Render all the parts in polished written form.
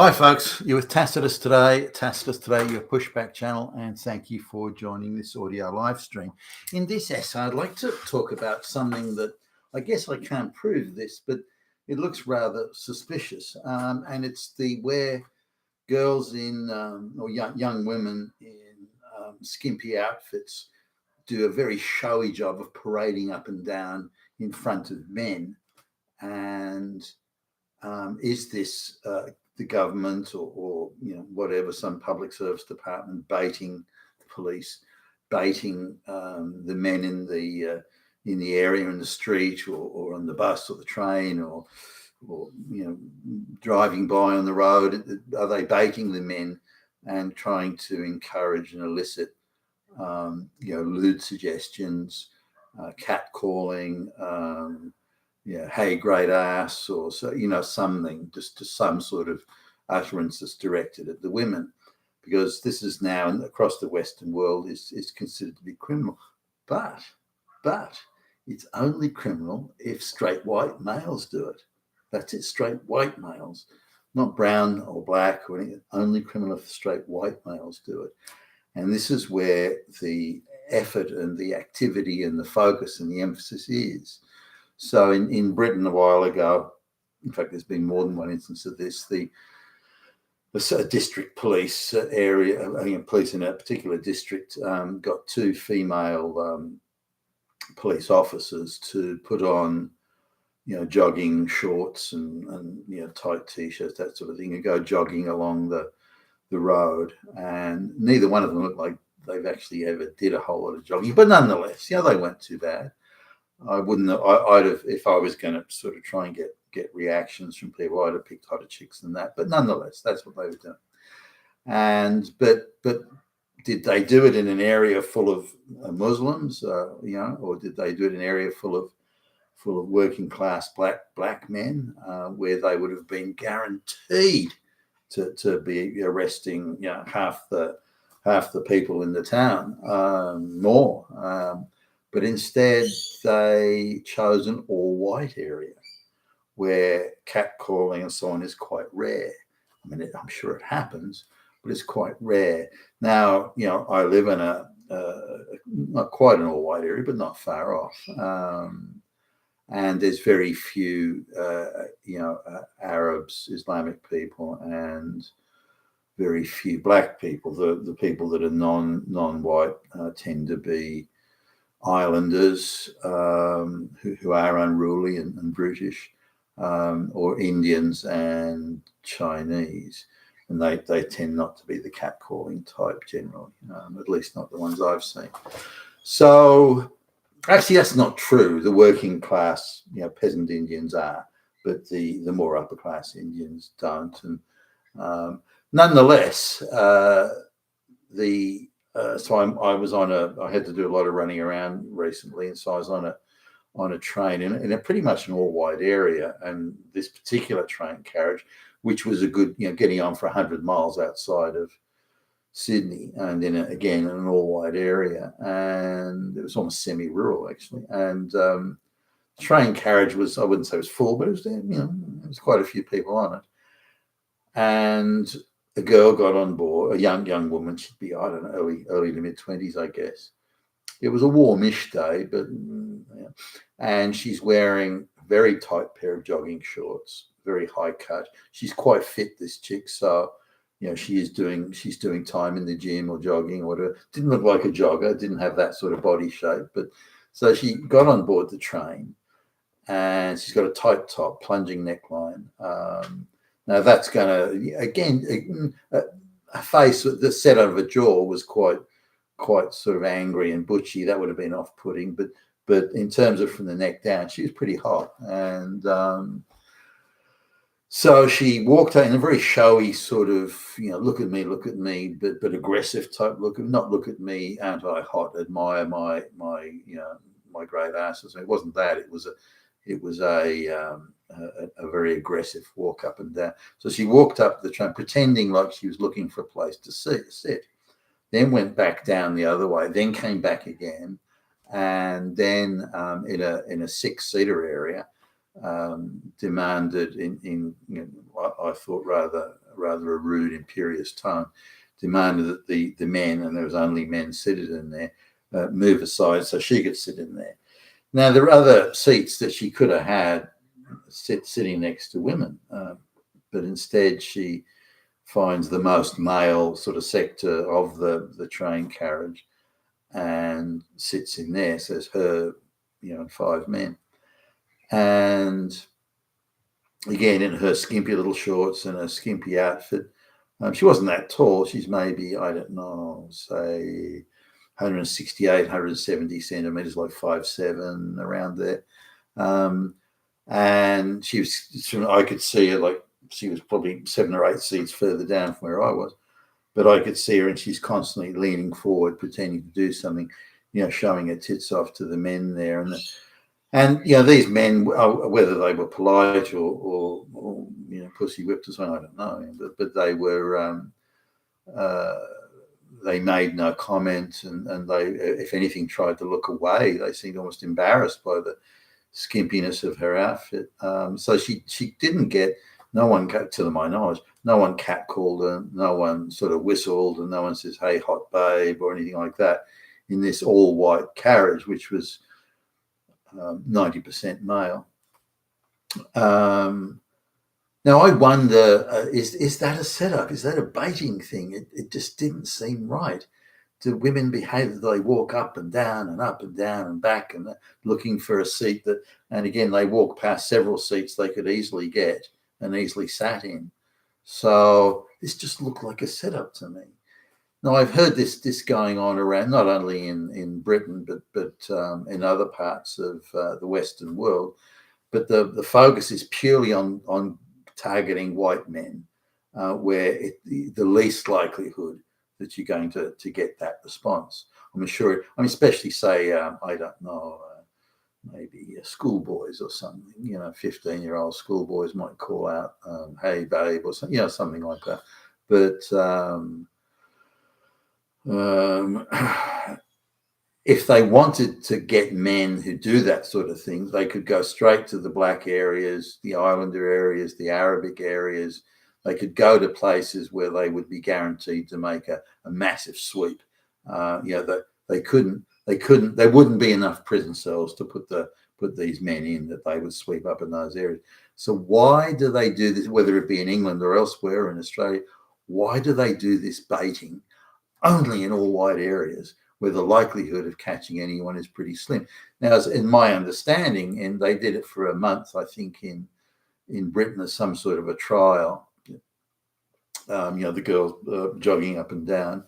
Hi, folks. You're with Tacitus today. Tacitus today, your pushback channel, and thank you for joining this audio live stream. In this essay, I'd like to talk about something that I guess I can't prove this, but it looks rather suspicious, and it's the where girls in or young women in skimpy outfits do a very showy job of parading up and down in front of men, and is this the government or whatever, some public service department baiting the police, baiting the men in the area, in the street, or on the bus or the train, or driving by on the road? Are they baiting the men and trying to encourage and elicit lewd suggestions, catcalling, hey, great ass, or something, just to some sort of utterance that's directed at the women, because this is now across the Western world is considered to be criminal, but it's only criminal if straight white males do it. That's it, straight white males, not brown or black or anything. Only criminal if straight white males do it. And this is where the effort and the activity and the focus and the emphasis is. So in Britain a while ago, in fact, there's been more than one instance of this, the district police area, police in a particular district got two female police officers to put on, jogging shorts and tight t-shirts, that sort of thing, and go jogging along the road. And neither one of them looked like they've actually ever did a whole lot of jogging, but nonetheless, they weren't too bad. I'd have, if I was going to sort of try and get reactions from people, I'd have picked hotter chicks than that. But nonetheless, that's what they were doing. And but did they do it in an area full of Muslims, or did they do it in an area full of working class black men, where they would have been guaranteed to be arresting half the people in the town, more. But instead, they chose an all-white area where catcalling and so on is quite rare. I mean, I'm sure it happens, but it's quite rare. Now, I live in not quite an all-white area, but not far off. And there's very few, Arabs, Islamic people, and very few black people. The people that are non-white tend to be islanders, who are unruly and brutish, or Indians and Chinese, and they tend not to be the catcalling type generally, at least not the ones I've seen. So actually, that's not true. The working class, peasant Indians are, but the more upper class Indians don't. And nonetheless, so I had to do a lot of running around recently, and so I was on a train in a pretty much an all-white area, and this particular train carriage, which was a good, getting on for 100 miles outside of Sydney, and then again in an all-white area, and it was almost semi-rural actually, and train carriage was, I wouldn't say it was full, but it was, there was quite a few people on it, and a girl got on board, a young woman. She'd be, I don't know, early to mid-20s, I guess. It was a warmish day, but and she's wearing a very tight pair of jogging shorts, very high cut. She's quite fit, this chick, so she's doing time in the gym or jogging or whatever. Didn't look like a jogger, didn't have that sort of body shape, but so she got on board the train, and she's got a tight top, plunging neckline. Now that's going to, again, a face, the set of a jaw was quite sort of angry and butchy. That would have been off-putting, but in terms of from the neck down, she was pretty hot. And so she walked out in a very showy sort of, look at me, but aggressive type look. Not look at me, aren't I hot? Admire my great asses. It wasn't that. It was a very aggressive walk up and down. So she walked up the train pretending like she was looking for a place to sit, then went back down the other way, then came back again, and then in a six-seater area, demanded in I thought rather rather a rude, imperious tone, demanded that the men, and there was only men seated in there, move aside so she could sit in there. Now, there are other seats that she could have had sitting next to women, but instead she finds the most male sort of sector of the train carriage and sits in there. So it's her, and 5 men. And again, in her skimpy little shorts and a skimpy outfit. She wasn't that tall. She's maybe, I don't know, say 168, 170 centimeters, like 5'7", around there. And she was, I could see her, like she was probably 7 or 8 seats further down from where I was. But I could see her, and she's constantly leaning forward, pretending to do something, showing her tits off to the men there. And these men, whether they were polite or pussy whipped or something, I don't know. But they were, they made no comment, and they, if anything, tried to look away. They seemed almost embarrassed by the skimpiness of her outfit. So she didn't get, no one, to my knowledge, no one catcalled her, no one sort of whistled, and no one says, "Hey, hot babe," or anything like that in this all-white carriage, which was 90% male. Now I wonder, is that a setup? Is that a baiting thing? It just didn't seem right. Do women behave that they walk up and down and up and down and back and looking for a seat that, and again, they walk past several seats they could easily get and easily sat in. So this just looked like a setup to me. Now, I've heard this going on around, not only in Britain, but in other parts of the Western world. But the focus is purely on targeting white men, where the least likelihood that you're going to get that response. I'm sure, especially say, I don't know, maybe schoolboys or something, 15-year-old schoolboys might call out, "Hey, babe," or something, something like that. But if they wanted to get men who do that sort of thing, they could go straight to the black areas, the islander areas, the Arabic areas. They could go to places where they would be guaranteed to make a massive sweep. They wouldn't be enough prison cells to put these men in that they would sweep up in those areas. So why do they do this, whether it be in England or elsewhere in Australia? Why do they do this baiting only in all white areas where the likelihood of catching anyone is pretty slim? Now, as in my understanding, and they did it for a month, I think, in Britain as some sort of a trial, the girls jogging up and down.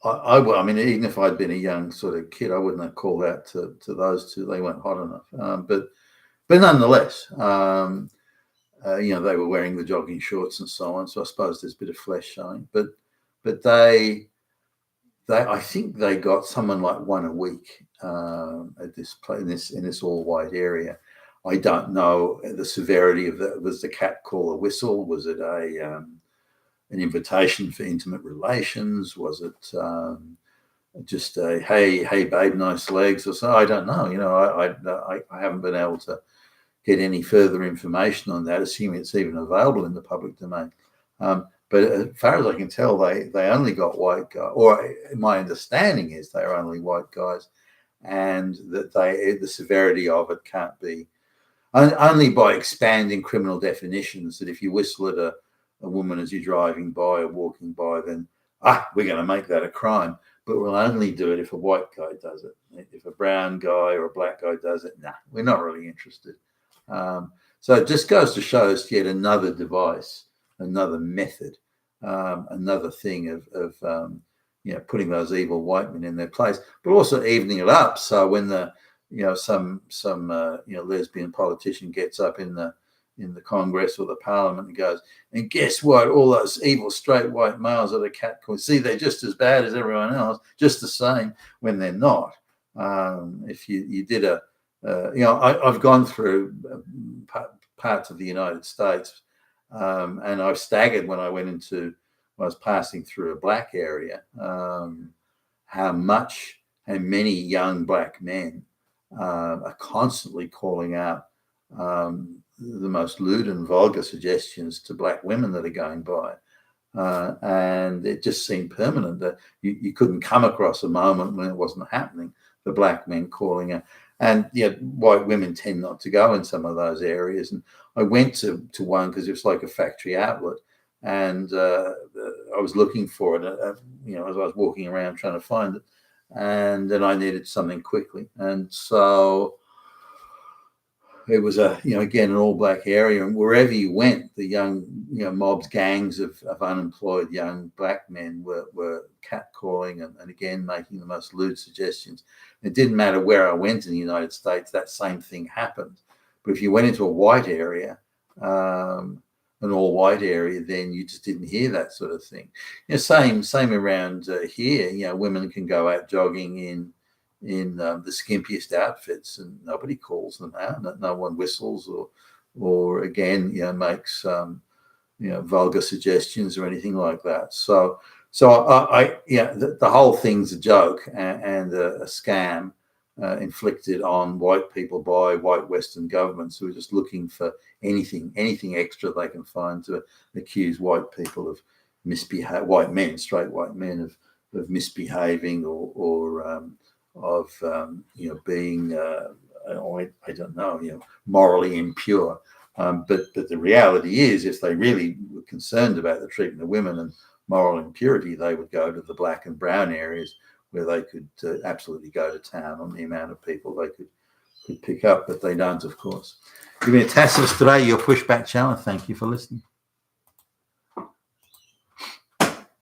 I mean, even if I'd been a young sort of kid, I wouldn't have called out to those two. They weren't hot enough. But nonetheless, they were wearing the jogging shorts and so on. So I suppose there's a bit of flesh showing. But they I think they got someone like one a week at this place in this all white area. I don't know the severity of that. Was the cat call a whistle? Was it an invitation for intimate relations? Was it just a hey babe, nice legs or so? I don't know. I haven't been able to get any further information on that, assuming it's even available in the public domain. But as far as I can tell, they only got white guys, or my understanding is they're only white guys, and that the severity of it can't be only by expanding criminal definitions. That if you whistle at a woman as you're driving by or walking by, then we're going to make that a crime. But we'll only do it if a white guy does it. If a brown guy or a black guy does it, we're not really interested. So it just goes to show us yet another device, another method, another thing of putting those evil white men in their place, but also evening it up. So when some lesbian politician gets up in the Congress or the Parliament and goes, and guess what? All those evil straight white males are the catcalls. See, they're just as bad as everyone else, just the same, when they're not. If you did I've gone through parts of the United States, and I staggered when I was passing through a black area, how many young black men are constantly calling out the most lewd and vulgar suggestions to black women that are going by. And it just seemed permanent that you couldn't come across a moment when it wasn't happening. The black men calling out, and white women tend not to go in some of those areas. And I went to one because it was like a factory outlet, and I was looking for it, as I was walking around trying to find it, and then I needed something quickly, and so it was again, an all black area, and wherever you went, the young, mobs, gangs of unemployed young black men were catcalling and again making the most lewd suggestions. It didn't matter where I went in the United States, that same thing happened. But if you went into a white area, an all white area, then you just didn't hear that sort of thing. Same around here. Women can go out jogging in the skimpiest outfits, and nobody calls them out. No one whistles or again, makes vulgar suggestions or anything like that. So the whole thing's a joke and a scam inflicted on white people by white Western governments who are just looking for anything extra they can find to accuse white people of straight white men of misbehaving or of being I don't know, morally impure. But the reality is, if they really were concerned about the treatment of women and moral impurity, they would go to the black and brown areas where they could absolutely go to town on the amount of people they could pick up. But they don't, of course. You've been a Tacitus today, your pushback challenge. Thank you for listening.